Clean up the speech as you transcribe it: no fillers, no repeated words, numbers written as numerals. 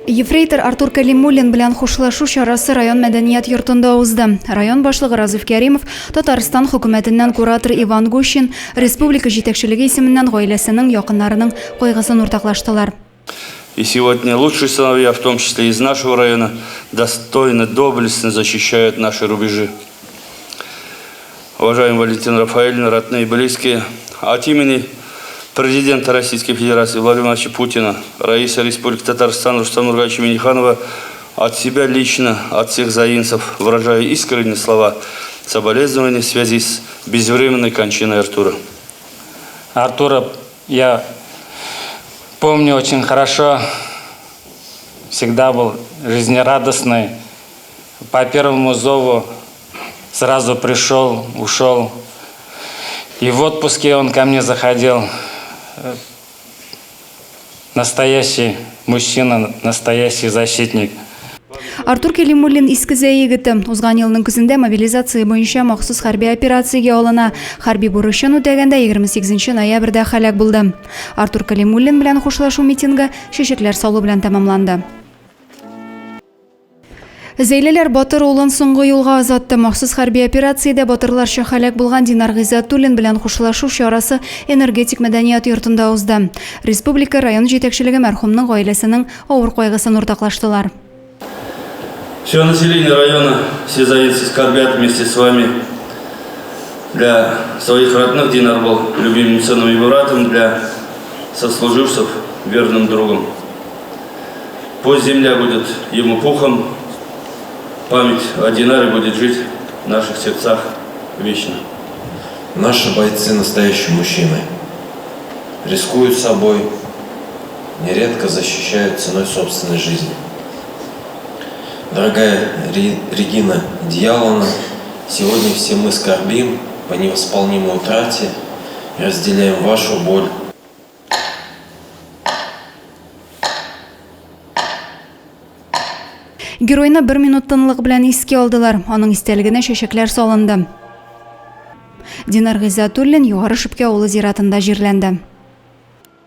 Ефрейтор Артур Калимуллин белән хушлашу чарасы район мәдәният йортында узды. Район башлыгы Разиф Кәримов, Татарстан хөкүмәтеннән куратор Иван Гущин, республика җитәкчелеге исеменнән гаиләсенең якыннарының кайгысын уртаклаштылар. И сегодня лучшие сыновья, в том числе из нашего района, достойно, доблестно защищают наши рубежи. Уважаемая Валентина Рафаэльевна, родные и близкие, от имени президента Российской Федерации Владимира Владимировича Путина, Раисы Республики Татарстан Рустама Нургалевича Минниханова, от себя лично, от всех заинцев, выражаю искренние слова соболезнования в связи с безвременной кончиной Артура. Артура я помню очень хорошо, всегда был жизнерадостный. По первому зову сразу пришел, ушел. И в отпуске он ко мне заходил. Настоящий мужчина, настоящий защитник. Артур Калимуллин искезе егете. Узган елның көзендә мобилизация буенча махсус хәрби операциягә алына. Хәрби бурычын үтәгәндә 28 ноябрьдә һәлак булды. Артур Калимуллин белән хушлашу митингы чәчәкләр салу белән тәмамланды. Зәйлеләр Батыр улын соңгы юлга азатты. Махсус хәрби операциядә батырларча һәлак булган Динар Гыйззәтуллин белән хушлашу чарасы энергетик мәдәният йортында узды. Республика район җитәкчелеге мәрхүмнең гаиләсенең авыр кайгысын уртаклаштылар. Все население района, все заинцы скорбят вместе с вами. Для своих родных Динар был любимым сыном и братом, для сослуживцев верным другом. Пусть земля будет ему пухом, память о Динаре будет жить в наших сердцах вечно. Наши бойцы настоящие мужчины. Рискуют собой, нередко защищают ценой собственной жизни. Дорогая Регина Дьяловна, сегодня все мы скорбим по невосполнимой утрате и разделяем вашу боль. Геройны 1 минут тынлык белән искә алдылар. Аның истәлегенә чәчәкләр салынды. Динар Гыйззәтуллин Югары Шипкә авылы зиратында җирләнде.